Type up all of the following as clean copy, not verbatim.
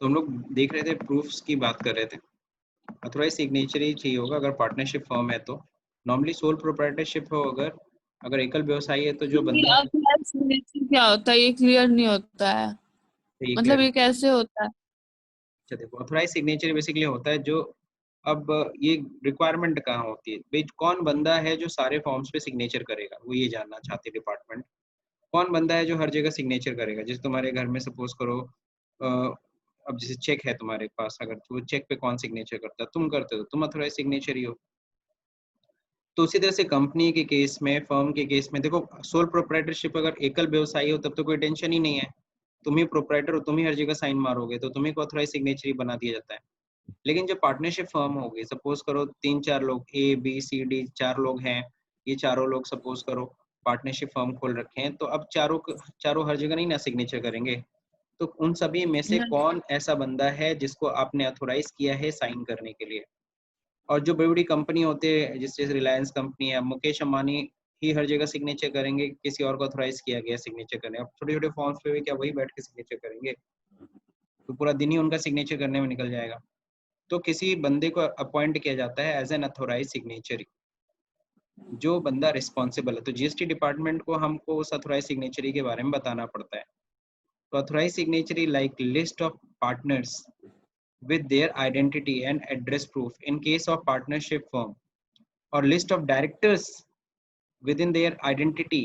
तो हम लोग देख रहे थे, प्रूफ्स की बात कर रहे थे। ऑथराइज सिग्नेचर ही चाहिए होगा अगर पार्टनरशिप फर्म है तो। नॉर्मली सोल प्रोप्राइटरशिप हो, अगर एकल व्यवसायी है तो जो बंदा है ऑथराइज सिग्नेचर क्या होता है, ये क्लियर नहीं होता है। ये मतलब क्लियर। ये कैसे होता है? अच्छा देखो, ऑथराइज सिग्नेचर बेसिकली होता है जो, अब ये रिक्वायरमेंट कहाँ होती है भाई, कौन बंदा है जो सारे फॉर्म्स पे सिग्नेचर करेगा, वो ये जानना चाहते डिपार्टमेंट। कौन बंदा है जो हर जगह सिग्नेचर करेगा, जैसे तुम्हारे घर में सपोज करो अब जैसे चेक है तुम्हारे पास, अगर तो चेक पे कौन सिग्नेचर करता है, तुम करते हो, तुम ऑथराइज सिग्नेचर ही हो। तो उसी तरह से कंपनी के केस में, फर्म के केस में देखो, सोल प्रोप्राइटरशिप अगर एकल व्यवसायी हो तब तो कोई टेंशन ही नहीं है, तुम ही प्रोप्राइटर हो, तुम ही हर जगह साइन मारोगे, तो तुम्ही को ऑथराइज सिग्नेचर ही बना दिया जाता है। लेकिन जब पार्टनरशिप फर्म होगी, सपोज करो 3-4 लोग, ए बी सी डी 4 लोग हैं, ये चारों लोग सपोज करो पार्टनरशिप फर्म खोल रखे हैं, तो अब चारों हर जगह नहीं ना सिग्नेचर करेंगे। तो उन सभी में से कौन ऐसा बंदा है जिसको आपने अथोराइज किया है साइन करने के लिए। और जो बड़ी बड़ी कंपनी होते हैं, जैसे रिलायंस कंपनी है, मुकेश अंबानी ही हर जगह सिग्नेचर करेंगे, किसी और को अथोराइज किया गया सिग्नेचर करने। अब छोटे छोटे फॉर्म्स पे भी क्या वही बैठ के सिग्नेचर करेंगे, तो पूरा दिन ही उनका सिग्नेचर करने में निकल जाएगा। तो किसी बंदे को अपॉइंट किया जाता है एज एन अथोराइज सिग्नेचरी, जो बंदा रिस्पॉन्सिबल है। तो जीएसटी डिपार्टमेंट को हमको उस अथोराइज सिग्नेचरी के बारे में बताना पड़ता है। तो authorise signatory like list of partners with their identity and address proof in case of partnership firm, or list of directors within their identity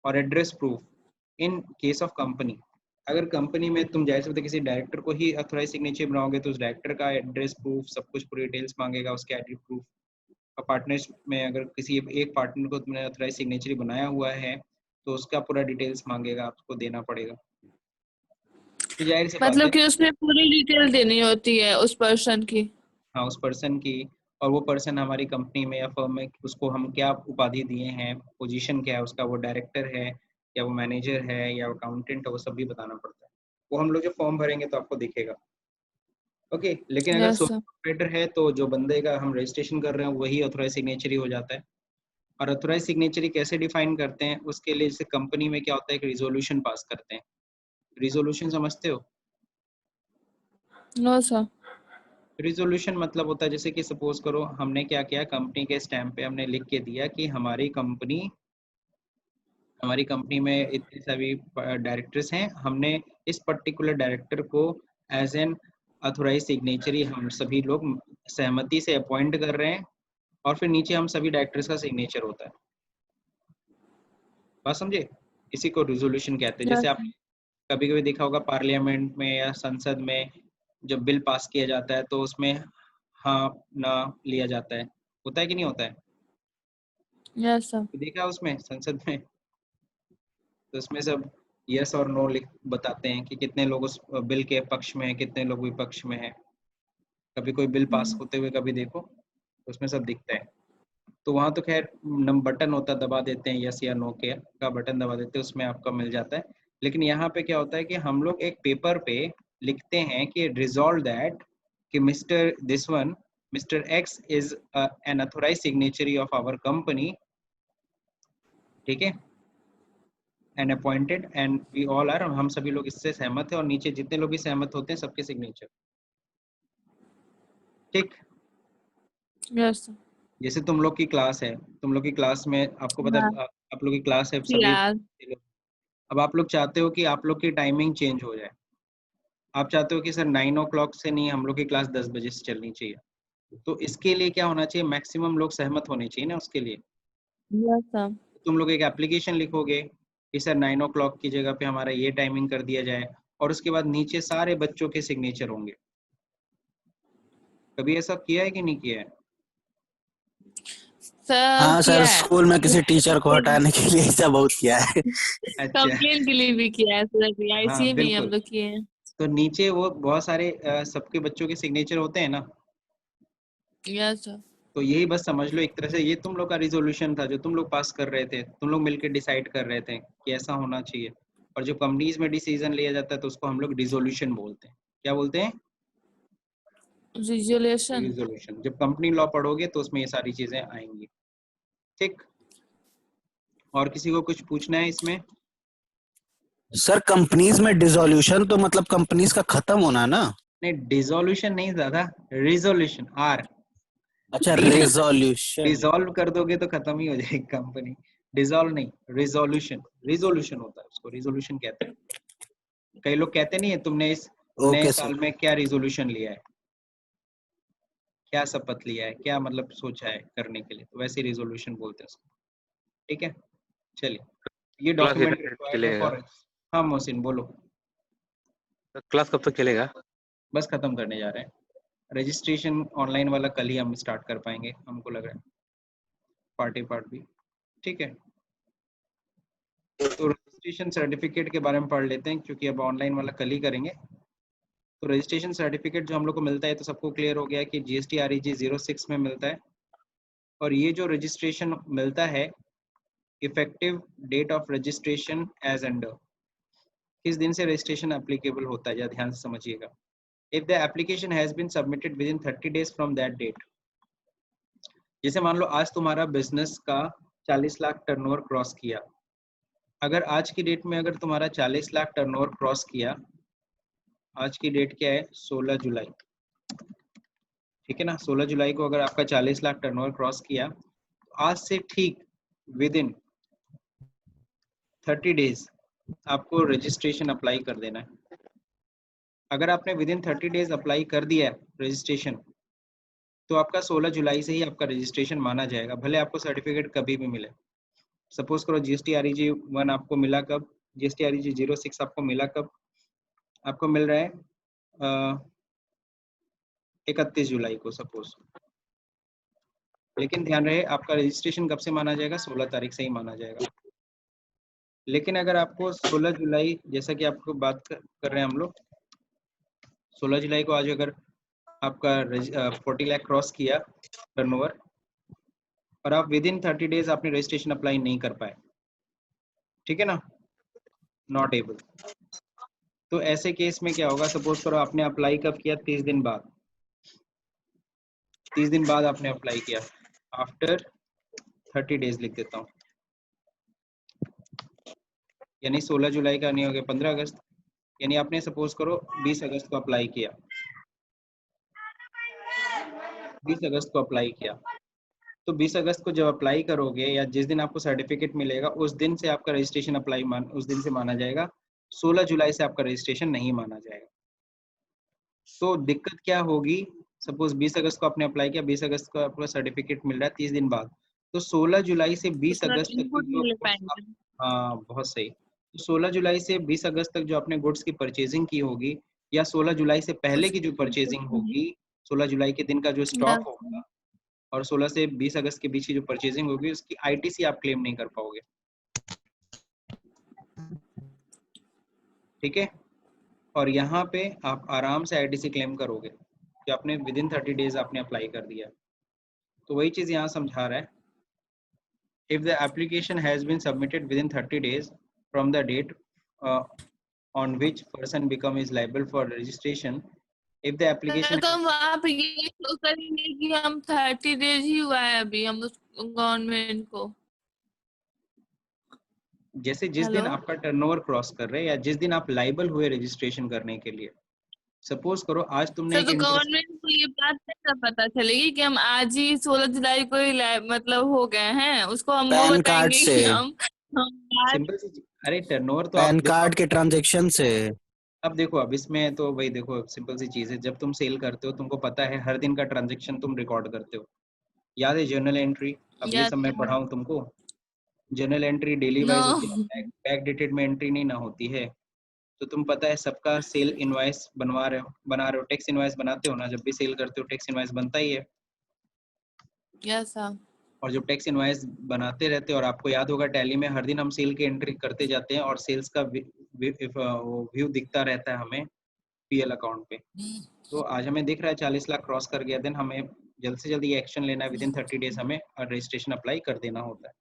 or address proof in case of company। अगर company में तुम जाहिर सी बात है किसी director को ही authorise signature बनाओगे तो उस डायरेक्टर का एड्रेस प्रूफ, सब कुछ पूरी डिटेल्स मांगेगा, उसके आईडी प्रूफ। और पार्टनर्स में अगर किसी एक पार्टनर को तुमने अथोराइज सिग्नेचर बनाया हुआ है तो उसका पूरा डिटेल्स मांगेगा, आपको देना पड़ेगा। तो जाहिर सी बात है, मतलब कि उसमें पूरी डिटेल देनी होती है उस पर्सन की। हाँ उस पर्सन की, और वो पर्सन हमारी कंपनी में या फर्म में, उसको हम क्या उपाधि दिए हैं, पोजीशन क्या है उसका, वो डायरेक्टर है या वो मैनेजर है या अकाउंटेंट है, वो सब भी बताना पड़ता है। वो हम लोग जो फॉर्म भरेंगे तो आपको दिखेगा। ओके, लेकिन अगर यस सोलो सर। प्रोप्राइटर है तो जो बंदे का हम रजिस्ट्रेशन कर रहे हैं वही ऑथोराइज सिग्नेचरी हो जाता है। और ऑथोराइज सिग्नेचरी कैसे डिफाइन करते हैं, उसके लिए जैसे कंपनी में क्या होता है, एक रिजोल्यूशन पास करते हैं। रिजोल्यूशन समझते हो? No sir. रिजोल्यूशन मतलब होता है जैसे कि सपोज करो हमने क्या किया, कंपनी के स्टैम्प पे हमने लिख के दिया कि हमारी कंपनी में इतने सभी डायरेक्टर्स हैं, हमने इस पर्टिकुलर डायरेक्टर को एज एन अथोराइज सिग्नेचरी हम सभी लोग सहमति से अपॉइंट कर रहे हैं, और फिर नीचे हम सभी डायरेक्टर्स का सिग्नेचर होता है। बात समझे? इसी को रिजोल्यूशन कहते हैं। जैसे आप यस कभी कभी देखा होगा पार्लियामेंट में या संसद में जब बिल पास किया जाता है तो उसमें हाँ ना लिया जाता है, होता है कि नहीं होता है? Yes sir. देखा है उसमें संसद में, तो उसमें सब यस और नो लिख बताते हैं कि कितने लोग उस बिल के पक्ष में हैं, कितने लोग विपक्ष में हैं। कभी कोई बिल पास होते हुए कभी देखो तो उसमें सब दिखता है। तो वहाँ तो खैर बटन होता है, दबा देते हैं, यस या नो के का बटन दबा देते हैं, उसमें आपका मिल जाता है। लेकिन यहाँ पे क्या होता है कि हम लोग एक पेपर पे लिखते हैं कि रिजॉल्व दैट कि mister this one, mister X is an authorise signatory of our company, ठीक है, and appointed and we all are, हम सभी लोग इससे सहमत हैं, और नीचे जितने लोग भी सहमत होते हैं सबके सिग्नेचर। ठीक, यस सर। जैसे तुम लोग की क्लास है, तुम लोग की क्लास में आपको पता हाँ है, आप लोग की क्लास है सभी यार। लोग। अब आप लोग चाहते हो कि आप लोग की टाइमिंग चेंज हो जाए, आप चाहते हो कि सर 9 o'clock से नहीं, हम लोग की क्लास 10 बजे से चलनी चाहिए। तो इसके लिए क्या होना चाहिए, मैक्सिमम लोग सहमत होने चाहिए ना उसके लिए। Yes sir. तुम लोग एक एप्लीकेशन लिखोगे कि सर 9 o'clock की जगह पे हमारा ये टाइमिंग कर दिया जाए, और उसके बाद नीचे सारे बच्चों के सिग्नेचर होंगे। कभी ऐसा किया है कि नहीं किया है? सर हाँ सर, किया है। स्कूल में किसी टीचर को हटाने के लिए ऐसा बहुत किया है। अच्छा। कंप्लेन के लिए भी किया है सर, हाँ आईसीए में ही हम बिल्कुल। लोग किए हैं। तो नीचे वो बहुत सारे सबके बच्चों के सिग्नेचर होते हैं ना। Yes sir. तो यही बस समझ लो, एक तरह से ये तुम लोग का रिजोल्यूशन था जो तुम लोग पास कर रहे थे, तुम लोग मिलकर डिसाइड कर रहे थे कि ऐसा होना चाहिए। और जो कंपनीज में डिसीजन लिया जाता है तो उसको हम लोग रिजोल्यूशन बोलते हैं। क्या बोलते हैं? रिजोल्यूशन। रिजोल्यूशन। जब कंपनी लॉ पढ़ोगे तो उसमें ये सारी चीजें आएंगी। ठीक, और किसी को कुछ पूछना है इसमें? सर कंपनीज में डिसोल्यूशन तो मतलब कंपनीज का खत्म होना ना? नहीं, डिसोल्यूशन नहीं दादा, रिजोल्यूशन, आर। अच्छा, डी नहीं, रेजोल्यूशन। डिसॉल्व कर दोगे तो खत्म ही हो जाएगी कंपनी। डिसॉल्व नहीं, रिजोल्यूशन, रिजोल्यूशन होता है उसको, रिजोल्यूशन कहते हैं। कई लोग कहते नहीं है तुमने इस नए ओके साल सर। में क्या रिजोल्यूशन लिया है, क्या शपथ लिया है, क्या मतलब सोचा है करने के लिए, तो वैसे रिजोल्यूशन बोलते हैं उसको। ठीक है, चलिए, ये क्लास डॉक्यूमेंट कितने तक रिक्वायर्ड है चलेगा? फॉर। हाँ मोहसिन बोलो। क्लास कब तक चलेगा? बस खत्म करने जा रहे हैं, रजिस्ट्रेशन ऑनलाइन वाला कल ही हम स्टार्ट कर पाएंगे, हमको लग रहा है, पार्ट भी। ठीक है, तो रजिस्ट्रेशन सर्टिफिकेट के बारे में पढ़ लेते हैं, क्योंकि अब ऑनलाइन वाला कल ही करेंगे। तो रजिस्ट्रेशन सर्टिफिकेट जो हम लोग को मिलता है, तो सबको क्लियर हो गया कि GST REG 06 में मिलता है। और ये जो रजिस्ट्रेशन मिलता है, effective date of registration as under, किस दिन से रजिस्ट्रेशन एप्लीकेबल होता है, ध्यान से समझिएगा। If the application has been submitted within 30 days from that date. जैसे मान लो आज तुम्हारा बिजनेस का 40 लाख टर्नओवर क्रॉस किया, अगर आज की डेट में अगर तुम्हारा 40 लाख टर्नओवर क्रॉस किया, आज की डेट क्या है, 16 जुलाई, ठीक है ना, 16 जुलाई को अगर आपका 40 लाख टर्नओवर क्रॉस किया, तो आज से ठीक विद इन 30 डेज आपको रजिस्ट्रेशन अप्लाई कर देना है। अगर आपने विद इन 30 डेज अप्लाई कर दिया है रजिस्ट्रेशन, तो आपका 16 जुलाई से ही आपका रजिस्ट्रेशन माना जाएगा, भले आपको सर्टिफिकेट कभी भी मिले। सपोज करो GST REG 1 आपको मिला कब, GST REG 06 आपको मिला कब, आपको मिल रहा है 31 जुलाई को सपोज। लेकिन ध्यान रहे, आपका रजिस्ट्रेशन कब से माना जाएगा, 16 तारीख से ही माना जाएगा। लेकिन अगर आपको 16 जुलाई, जैसा कि आपको बात कर रहे हैं हम लोग, 16 जुलाई को आज अगर आपका 40 लाख क्रॉस किया टर्नओवर, और आप विद इन 30 डेज आपने रजिस्ट्रेशन अप्लाई नहीं कर पाए, ठीक है ना, नॉट एबल, तो ऐसे केस में क्या होगा, सपोज करो आपने अप्लाई कब किया, 30 दिन बाद, 30 दिन बाद आपने अप्लाई किया, आफ्टर 30 डेज लिख देता हूँ, यानी 16 जुलाई का नहीं हो गया, 15 अगस्त, यानी आपने सपोज करो 20 अगस्त को अप्लाई किया, 20 अगस्त को अप्लाई किया, तो 20 अगस्त को जब अप्लाई करोगे या जिस दिन आपको सर्टिफिकेट मिलेगा, उस दिन से आपका रजिस्ट्रेशन उस दिन से माना जाएगा, 16 जुलाई से आपका रजिस्ट्रेशन नहीं माना जाएगा। तो दिक्कत क्या होगी, सपोज 20 अगस्त को आपने अप्लाई किया, 20 अगस्त को आपका सर्टिफिकेट मिल रहा है 30 दिन बाद, तो 16 जुलाई से 20 उसका अगस्त तक की इनपुट जो नहीं ले गुड्स पाएंगे। हाँ बहुत सही, तो 16 जुलाई से 20 अगस्त तक जो आपने गुड्स की परचेजिंग की होगी, या 16 जुलाई से पहले की जो परचेजिंग होगी, 16 जुलाई के दिन का जो स्टॉक होगा, और 16 से 20 अगस्त के बीच की जो परचेजिंग होगी, उसकी ITC आप क्लेम नहीं कर पाओगे, ठीक है। और यहाँ पे आप आराम से ITC क्लेम करोगे कि आपने विद इन 30 डेज आपने अप्लाई कर दिया। तो वही चीज यहाँ समझा रहा है, if the application has been submitted within 30 days from the date on which person become is liable for registration, if the application तो वहाँ पे ये शो करेंगे कि हम 30 डेज ही हुआ है अभी हम उस गवर्नमेंट को। जैसे जिस दिन हेलो, आपका टर्नओवर क्रॉस कर रहे हैं, या जिस दिन आप लाइबल हुए रजिस्ट्रेशन करने के लिए, सपोज करो आज तुमने सर एक तो इंटरेस्ट, गवर्नमेंट को ये बात कैसे पता चलेगी कि हम आज ही 16 जुलाई को ही मतलब हो गए हैं, उसको हम वो पैन कार्ड बताएंगे से, कि हम आज। सिंपल सी अरे टर्नओवर तो आप पैन देखो, कार्ड के ट्रांजैक्शन से। अब देखो, अब इसमें तो वही देखो, सिंपल सी चीज है, जब तुम सेल करते हो तुमको पता है हर दिन का ट्रांजेक्शन तुम रिकॉर्ड करते हो, याद है जर्नल एंट्री, अब ये या सब मैं पढ़ाऊँ तुमको, जर्नल एंट्री डेली नो वाइज होती है, बैक डेटेड में एंट्री नहीं ना होती है। तो तुम पता है सबका सेल इनवॉइस बना रहे हो, टैक्स इनवॉइस बनाते हो ना, जब भी सेल करते हो टैक्स इनवॉइस बनता ही है। Yes sir. और जब टैक्स इनवॉइस बनाते रहते हैं, और आपको याद होगा टैली में हर दिन हम सेल की एंट्री करते जाते हैं, और सेल्स का व्यू दिखता रहता है हमें PL अकाउंट पे। तो आज हमें दिख रहा है 40 लाख क्रॉस कर गया, देन हमें जल्द से जल्द ये एक्शन लेना है, विद इन 30 डेज हमें रजिस्ट्रेशन अप्लाई कर देना होता है।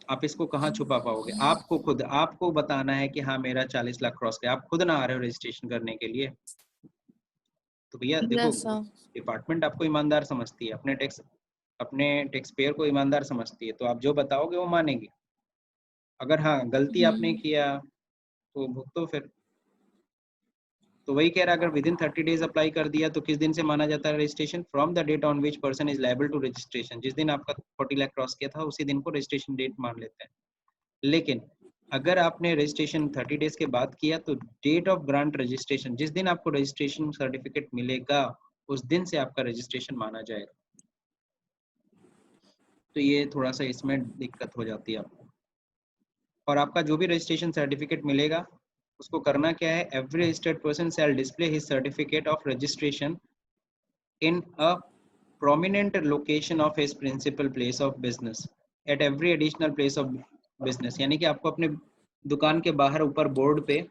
आप इसको कहाँ छुपा पाओगे, आपको खुद आपको बताना है कि हाँ मेरा 40 लाख क्रॉस किया, आप खुद ना आ रहे हो रजिस्ट्रेशन करने के लिए। तो भैया देखो, यस सर। डिपार्टमेंट आपको ईमानदार समझती है, अपने टैक्स पेयर को ईमानदार समझती है, तो आप जो बताओगे वो मानेगी। अगर हाँ गलती आपने किया तो भुगतो फिर। तो वही कह रहा है, अगर विद इन 30 डेज अप्लाई कर दिया तो किस दिन से माना जाता है registration? From the date on which person is liable to registration. जिस दिन आपका 40 लाख क्रॉस किया था उसी दिन को रजिस्ट्रेशन डेट मान लेते हैं। लेकिन अगर आपने रजिस्ट्रेशन 30 डेज के बाद किया तो डेट ऑफ ग्रांट रजिस्ट्रेशन, जिस दिन आपको रजिस्ट्रेशन सर्टिफिकेट मिलेगा उस दिन से आपका रजिस्ट्रेशन माना जाएगा। तो ये थोड़ा सा इसमें दिक्कत हो जाती है आपको। और आपका जो भी रजिस्ट्रेशन सर्टिफिकेट मिलेगा उसको करना क्या है? Every registered person shall display his certificate of registration in a prominent location of his principal place of business at every additional place of business। यानी कि आपको अपने दुकान के बाहर ऊपर बोर्ड पे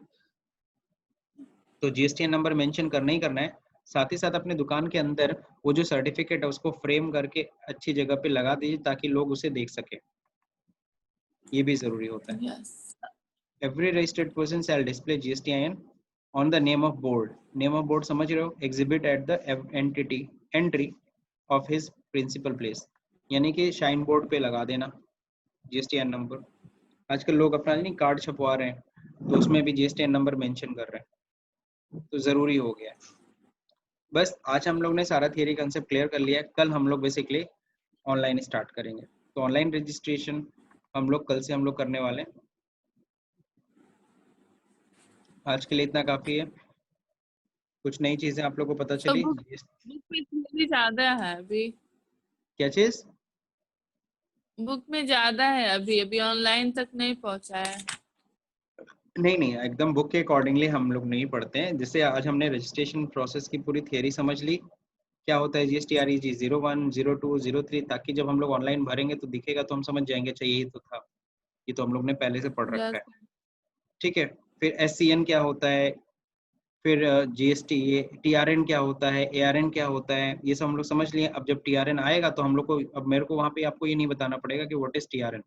तो जीएसटी नंबर मेंशन करना ही करना है, साथ ही साथ अपने दुकान के अंदर वो जो सर्टिफिकेट है उसको फ्रेम करके अच्छी जगह पे लगा दीजिए ताकि लोग उसे देख सके। ये भी जरूरी होता है। Yes. Every registered person shall display GSTIN on the name of board। Name of board समझ रहे हो? Exhibit at the entry of his principal place। यानी कि शाइन बोर्ड पे लगा देना GSTIN नंबर। आजकल लोग अपना नहीं कार्ड छपवा रहे हैं तो उसमें भी GSTIN नंबर मेंशन कर रहे हैं, तो ज़रूरी हो गया है। बस आज हम लोग ने सारा थियरी कंसेप्ट क्लियर कर लिया है। कल हम लोग बेसिकली ऑनलाइन स्टार्ट करेंगे। तो ऑनलाइन रजिस्ट्रेशन हम लोग कल से करने वाले हैं। आज के लिए इतना काफ़ी है। कुछ नई चीज़ें आप लोग को पता तो चली? बुक में थोड़ी ज्यादा है अभी, क्या चीज़? बुक में ज्यादा है अभी, अभी ऑनलाइन तक नहीं पहुंचा है। नहीं, एकदम बुक के अकॉर्डिंगली हम लोग नहीं पढ़ते हैं। जैसे आज हमने रजिस्ट्रेशन प्रोसेस की पूरी थियरी समझ ली, क्या होता है GSTREG 01, 02, 03, ताकि जब हम लोग ऑनलाइन भरेंगे तो दिखेगा तो हम समझ जाएंगे अच्छा यही तो था, ये तो हम लोग ने पहले से पढ़ रखा है। Yes. ठीक है, फिर SCN क्या होता है, फिर GST TRN क्या होता है, ARN क्या होता है, ये सब हम लोग समझ लिए। अब जब TRN आएगा तो हम लोग को, अब मेरे को वहाँ पे आपको ये नहीं बताना पड़ेगा कि व्हाट इज TRN।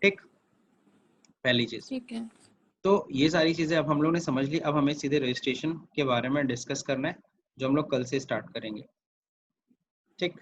ठीक, पहली चीज। ठीक है। तो ये सारी चीजें अब हम लोग ने समझ ली। अब हमें सीधे रजिस्ट्रेशन के बारे में डिस्कस करना है जो हम लोग कल से स्टार्ट करेंगे। ठीक।